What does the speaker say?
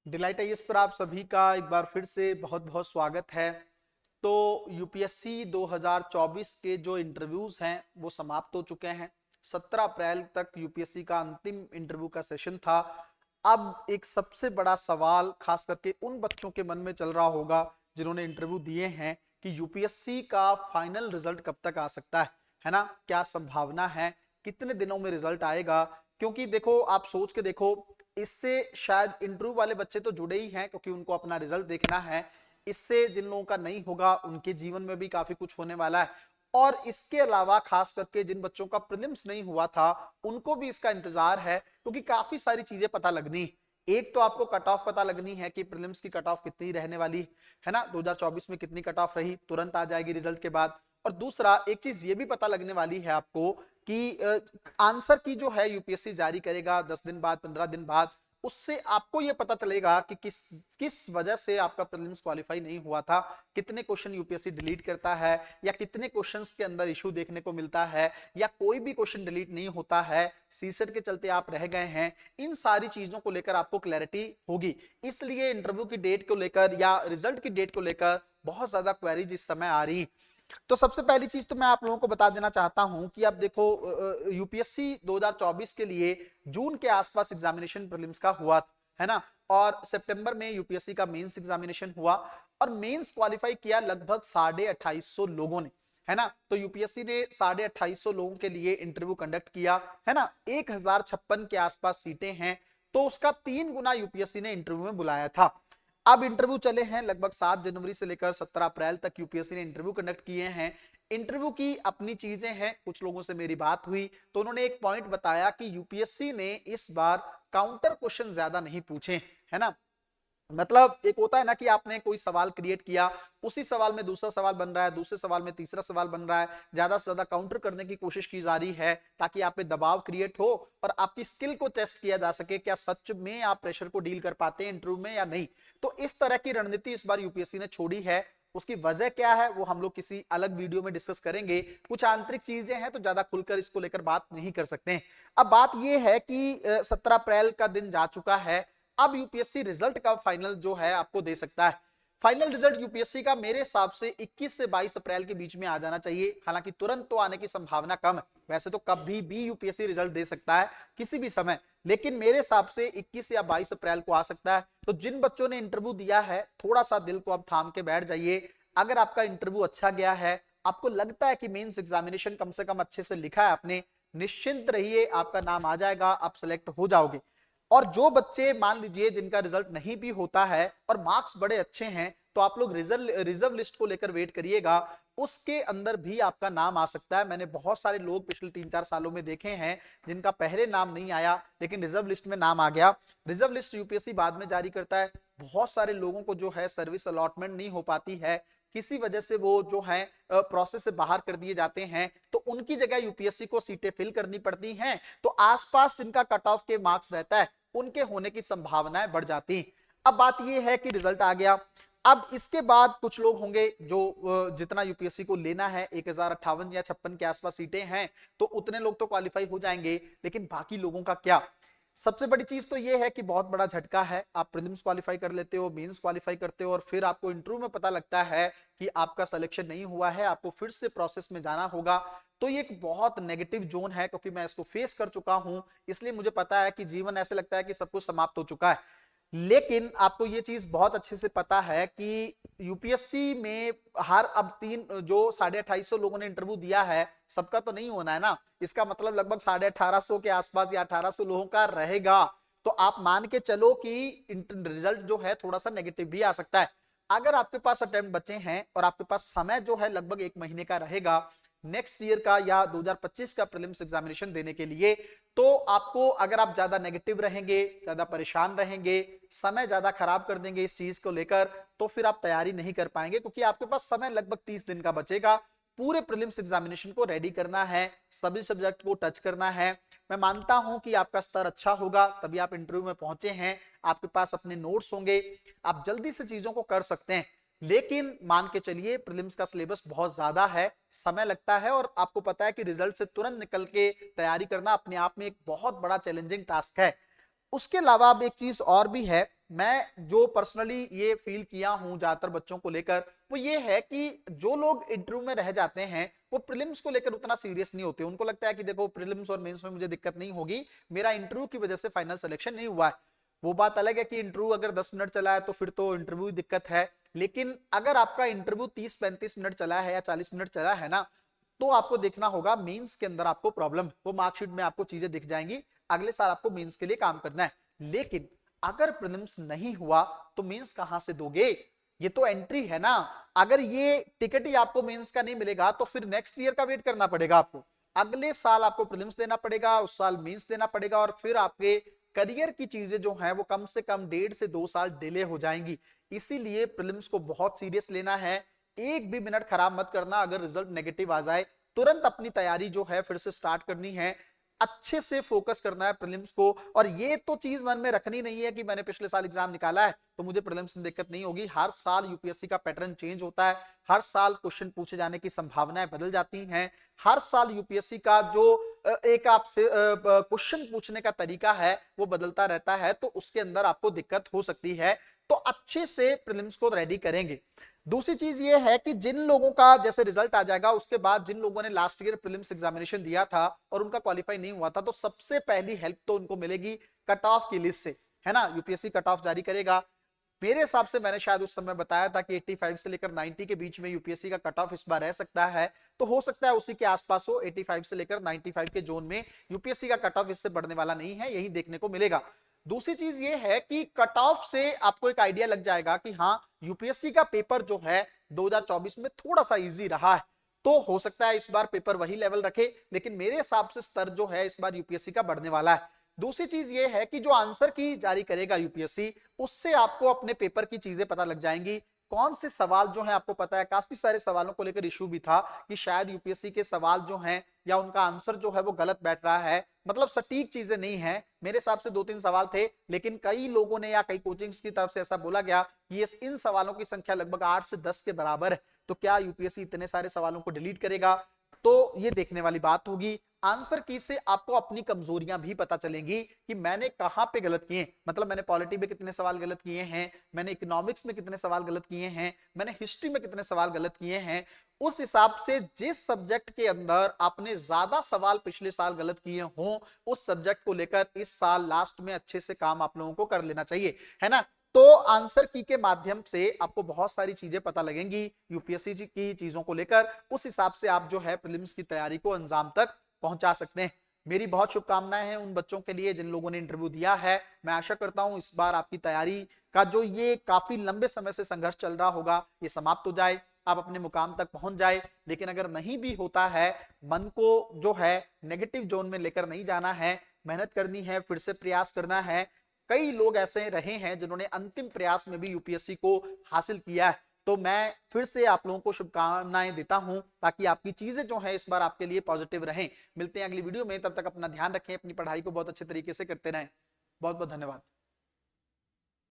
Delight IAS पर आप सभी का एक बार फिर से बहुत बहुत स्वागत है। तो यूपीएससी 2024 के जो इंटरव्यूज हैं वो समाप्त हो चुके हैं। 17 अप्रैल तक यूपीएससी का अंतिम इंटरव्यू का सेशन था। अब एक सबसे बड़ा सवाल खास करके उन बच्चों के मन में चल रहा होगा जिन्होंने इंटरव्यू दिए हैं कि यूपीएससी का फाइनल रिजल्ट कब तक आ सकता है ना? क्या संभावना है, कितने दिनों में रिजल्ट आएगा? क्योंकि देखो, आप सोच के देखो, इससे शायद इंटरव्यू वाले बच्चे तो जुड़े ही हैं क्योंकि उनको अपना रिजल्ट देखना है। इससे जिन लोगों का नहीं होगा उनके जीवन में भी काफी कुछ होने वाला है। और इसके अलावा खास करके जिन बच्चों का प्रीलिम्स नहीं हुआ था उनको भी इसका इंतजार है क्योंकि काफी सारी चीजें पता लगनी। एक तो आपको कट ऑफ पता लगनी है कि प्रीलिम्स की कट ऑफ कितनी रहने वाली है ना, 2024 में कितनी कट ऑफ रही, तुरंत आ जाएगी रिजल्ट के बाद। और दूसरा एक चीज ये भी पता लगने वाली है आपको कि आंसर की जो है यूपीएससी जारी करेगा 10 दिन बाद, 15 दिन बाद। उससे आपको यह पता चलेगा कि किस किस वजह से आपका प्रीलिम्स क्वालिफाई नहीं हुआ था, कितने क्वेश्चन यूपीएससी डिलीट करता है या कितने क्वेश्चंस के अंदर इशू देखने को मिलता है या कोई भी क्वेश्चन डिलीट नहीं होता है, सीसेट के चलते आप रह गए हैं। इन सारी चीजों को लेकर आपको क्लैरिटी होगी। इसलिए इंटरव्यू की डेट को लेकर या रिजल्ट की डेट को लेकर बहुत ज्यादा क्वेरीज इस समय आ रही। तो सबसे पहली चीज तो मैं आप लोगों को बता देना चाहता हूं कि अब देखो, यूपीएससी 2024 के लिए जून के आसपास एग्जामिनेशन प्रीलिम्स का हुआ है ना, और सितंबर में यूपीएससी का मेंस एग्जामिनेशन हुआ और मेंस क्वालिफाई किया लगभग 2850 लोगों ने, है ना। तो यूपीएससी ने 2850 लोगों के लिए इंटरव्यू कंडक्ट किया, है ना। 1056 के आसपास सीटें हैं, तो उसका 3 गुना यूपीएससी ने इंटरव्यू में बुलाया था। अब इंटरव्यू चले हैं लगभग 7 जनवरी से लेकर 17 अप्रैल तक यूपीएससी ने इंटरव्यू कंडक्ट किए हैं। इंटरव्यू की अपनी चीजें हैं। कुछ लोगों से मेरी बात हुई तो उन्होंने एक पॉइंट बताया कि यूपीएससी ने इस बार काउंटर क्वेश्चन ज्यादा नहीं पूछे, है ना। मतलब एक होता है ना कि आपने कोई सवाल क्रिएट किया, उसी सवाल में दूसरा सवाल बन रहा है, दूसरे सवाल में तीसरा सवाल बन रहा है, ज्यादा से ज्यादा काउंटर करने की कोशिश की जा रही है ताकि आप पे दबाव क्रिएट हो और आपकी स्किल को टेस्ट किया जा सके, क्या सच में आप प्रेशर को डील कर पाते हैं इंटरव्यू में या नहीं। तो इस तरह की रणनीति इस बार यूपीएससी ने छोड़ी है। उसकी वजह क्या है वो हम लोग किसी अलग वीडियो में डिस्कस करेंगे। कुछ आंतरिक चीजें हैं तो ज्यादा खुलकर इसको लेकर बात नहीं कर सकते। अब बात यह है कि 17 अप्रैल का दिन जा चुका है। अब यूपीएससी रिजल्ट का फाइनल जो है आपको दे सकता है। फाइनल रिजल्ट यूपीएससी का मेरे हिसाब से 21 से 22 अप्रैल के बीच में आ जाना चाहिए। हालांकि तुरंत तो आने की संभावना कम है, वैसे तो कभी भी यूपीएससी रिजल्ट दे सकता है किसी भी समय, लेकिन मेरे हिसाब से 21 या 22 अप्रैल को आ सकता है। तो जिन बच्चों ने इंटरव्यू दिया है थोड़ा सा दिल को अब थाम के बैठ जाइए। अगर आपका इंटरव्यू अच्छा गया है, आपको लगता है कि मेंस एग्जामिनेशन कम से कम अच्छे से लिखा है आपने, निश्चिंत रहिए, आपका नाम आ जाएगा, आप सिलेक्ट हो जाओगे। और जो बच्चे मान लीजिए जिनका रिजल्ट नहीं भी होता है और मार्क्स बड़े अच्छे हैं, तो आप लोग रिजर्व लिस्ट को लेकर वेट करिएगा, उसके अंदर भी आपका नाम आ सकता है। मैंने बहुत सारे लोग पिछले 3-4 सालों में देखे हैं जिनका पहले नाम नहीं आया लेकिन रिजर्व लिस्ट में नाम आ गया। रिजर्व लिस्ट यूपीएससी बाद में जारी करता है। बहुत सारे लोगों को जो है सर्विस अलॉटमेंट नहीं हो पाती है, किसी वजह से वो जो है प्रोसेस से बाहर कर दिए जाते हैं, तो उनकी जगह यूपीएससी को सीटें फिल करनी पड़ती हैं। तो आसपास जिनका कट ऑफ के मार्क्स रहता है उनके होने की संभावनाएं बढ़ जाती। अब बात यह है कि रिजल्ट आ गया। अब इसके बाद कुछ लोग होंगे जो जितना यूपीएससी को लेना है, 1058 या 56 के आसपास सीटें हैं, तो उतने लोग तो क्वालिफाई हो जाएंगे, लेकिन बाकी लोगों का क्या। सबसे बड़ी चीज तो यह है कि बहुत बड़ा झटका है, आप प्रीलिम्स क्वालिफाई कर लेते हो, मेंस क्वालिफाई करते हो और फिर आपको इंटरव्यू में पता लगता है कि आपका सिलेक्शन नहीं हुआ है, आपको फिर से प्रोसेस में जाना होगा। तो ये एक बहुत नेगेटिव जोन है क्योंकि मैं इसको फेस कर चुका हूं, इसलिए मुझे पता है कि जीवन ऐसे लगता है कि सब कुछ समाप्त हो चुका है। लेकिन आपको ये चीज बहुत अच्छे से पता है कि यूपीएससी में हर अब तीन जो 2850 लोगों ने इंटरव्यू दिया है, सबका तो नहीं होना है ना। इसका मतलब लगभग 1850 के आसपास या 1800 लोगों का रहेगा। तो आप मान के चलो कि रिजल्ट जो है थोड़ा सा नेगेटिव भी आ सकता है। अगर आपके पास अटेम्प्ट बचे हैं और आपके पास समय जो है लगभग 1 महीने का रहेगा नेक्स्ट ईयर का या 2025 का प्रीलिम्स एग्जामिनेशन देने के लिए, तो आपको, अगर आप ज्यादा नेगेटिव रहेंगे, ज्यादा परेशान रहेंगे, समय ज्यादा खराब कर देंगे इस चीज को लेकर, तो फिर आप तैयारी नहीं कर पाएंगे क्योंकि आपके पास समय लगभग 30 दिन का बचेगा। पूरे प्रीलिम्स एग्जामिनेशन को रेडी करना है, सभी सब्जेक्ट को टच करना है। मैं मानता हूं कि आपका स्तर अच्छा होगा तभी आप इंटरव्यू में पहुंचे हैं, आपके पास अपने नोट्स होंगे, आप जल्दी से चीजों को कर सकते हैं। लेकिन मान के चलिए प्रीलिम्स का सिलेबस बहुत ज्यादा है, समय लगता है और आपको पता है कि रिजल्ट से तुरंत निकल के तैयारी करना अपने आप में एक बहुत बड़ा चैलेंजिंग टास्क है। उसके अलावा अब एक चीज और भी है मैं जो पर्सनली ये फील किया हूं ज्यादातर बच्चों को लेकर, वो ये है कि जो लोग इंटरव्यू में रह जाते हैं वो प्रीलिम्स को लेकर उतना सीरियस नहीं होते। उनको लगता है कि देखो प्रीलिम्स और मेंस में मुझे दिक्कत नहीं होगी, मेरा इंटरव्यू की वजह से फाइनल सिलेक्शन नहीं हुआ है। वो बात अलग है कि इंटरव्यू अगर 10 मिनट चला है तो फिर तो इंटरव्यू ही दिक्कत है, लेकिन अगर आपका इंटरव्यू 30-35 मिनट चला है या 40 मिनट चला है ना, तो आपको देखना होगा मेंस के अंदर आपको प्रॉब्लम, वो मार्कशीट में आपको चीजें दिख जाएंगी। अगले साल आपको मेंस के लिए काम करना है। लेकिन अगर प्रीलिम्स नहीं हुआ तो मेंस कहां से दोगे? ये तो एंट्री है ना। अगर ये टिकट ही आपको मेंस का नहीं मिलेगा तो फिर नेक्स्ट ईयर का वेट करना पड़ेगा आपको। अगले साल आपको प्रीलिम्स देना पड़ेगा, उस साल मेंस देना पड़ेगा, और फिर आपके करियर की चीजें जो हैं वो कम से कम 1.5 से 2 साल डिले हो जाएंगी। इसीलिए प्रीलिम्स को बहुत सीरियस लेना है। एक भी मिनट खराब मत करना। अगर रिजल्ट नेगेटिव आ जाए तुरंत अपनी तैयारी जो है फिर से स्टार्ट करनी है, अच्छे से फोकस करना है प्रीलिम्स को। और ये तो चीज मन में रखनी नहीं है कि मैंने पिछले साल एग्जाम निकाला है तो मुझे प्रीलिम्स में दिक्कत नहीं होगी। हर साल यूपीएससी का पैटर्न चेंज होता है, हर साल क्वेश्चन पूछे जाने की संभावनाएं बदल जाती हैं, हर साल यूपीएससी का जो एक आपसे क्वेश्चन पूछने का तरीका है वो बदलता रहता है, तो उसके अंदर आपको दिक्कत हो सकती है। तो अच्छे से प्रीलिम्स को रेडी करेंगे। दूसरी चीज ये है कि जिन लोगों का जैसे रिजल्ट आ जाएगा उसके बाद जिन लोगों ने लास्ट ईयर प्रीलिम्स एग्जामिनेशन दिया था और उनका क्वालिफाई नहीं हुआ था, तो सबसे पहली हेल्प तो उनको मिलेगी कट ऑफ की लिस्ट से, है ना। यूपीएससी कट ऑफ जारी करेगा। मेरे हिसाब से मैंने शायद उस समय बताया था कि 85 से लेकर 90 के बीच में यूपीएससी का कट ऑफ इस बार रह सकता है, तो हो सकता है उसी के आसपास हो। 85 से लेकर 95 के जोन में यूपीएससी का कट ऑफ इससे बढ़ने वाला नहीं है, यही देखने को मिलेगा। दूसरी चीज ये है कि कट ऑफ से आपको एक आइडिया लग जाएगा कि हाँ यूपीएससी का पेपर जो है 2024 में थोड़ा सा इजी रहा है, तो हो सकता है इस बार पेपर वही लेवल रखे, लेकिन मेरे हिसाब से स्तर जो है इस बार यूपीएससी का बढ़ने वाला है। दूसरी चीज ये है कि जो आंसर की जारी करेगा यूपीएससी, उससे आपको अपने पेपर की चीजें पता लग जाएंगी। कौन से सवाल जो है आपको पता है, काफी सारे सवालों को लेकर इशू भी था कि शायद यूपीएससी के सवाल जो हैं या उनका आंसर जो है वो गलत बैठ रहा है, मतलब सटीक चीजें नहीं है। मेरे हिसाब से 2-3 सवाल थे, लेकिन कई लोगों ने या कई कोचिंग्स की तरफ से ऐसा बोला गया कि इन सवालों की संख्या लगभग 8 से 10 के बराबर है, तो क्या यूपीएससी इतने सारे सवालों को डिलीट करेगा? तो ये देखने वाली बात होगी। आंसर की से आपको अपनी कमजोरियां भी पता चलेंगी कि मैंने कहां पे गलत किए, मतलब मैंने पॉलिटी में कितने सवाल गलत किए हैं, मैंने इकोनॉमिक्स में कितने सवाल गलत किए हैं, मैंने हिस्ट्री में कितने सवाल गलत किए हैं। उस हिसाब से जिस सब्जेक्ट के अंदर आपने ज्यादा सवाल पिछले साल गलत किए हों, उस सब्जेक्ट को लेकर इस साल लास्ट में अच्छे से काम आप लोगों को कर लेना चाहिए, है ना। तो आंसर की के माध्यम से आपको बहुत सारी चीजें पता लगेंगी यूपीएससी की चीजों को लेकर। उस हिसाब से आप जो है प्रीलिम्स की तैयारी को अंजाम तक पहुंचा सकते हैं। मेरी बहुत शुभकामनाएं हैं उन बच्चों के लिए जिन लोगों ने इंटरव्यू दिया है। मैं आशा करता हूं इस बार आपकी तैयारी का जो ये काफी लंबे समय से संघर्ष चल रहा होगा ये समाप्त हो जाए, आप अपने मुकाम तक पहुंच जाए। लेकिन अगर नहीं भी होता है, मन को जो है नेगेटिव जोन में लेकर नहीं जाना है, मेहनत करनी है, फिर से प्रयास करना है। कई लोग ऐसे रहे हैं जिन्होंने अंतिम प्रयास में भी यूपीएससी को हासिल किया है। तो मैं फिर से आप लोगों को शुभकामनाएं देता हूं ताकि आपकी चीजें जो है इस बार आपके लिए पॉजिटिव रहें। मिलते हैं अगली वीडियो में, तब तक अपना ध्यान रखें, अपनी पढ़ाई को बहुत अच्छे तरीके से करते रहें। बहुत बहुत धन्यवाद।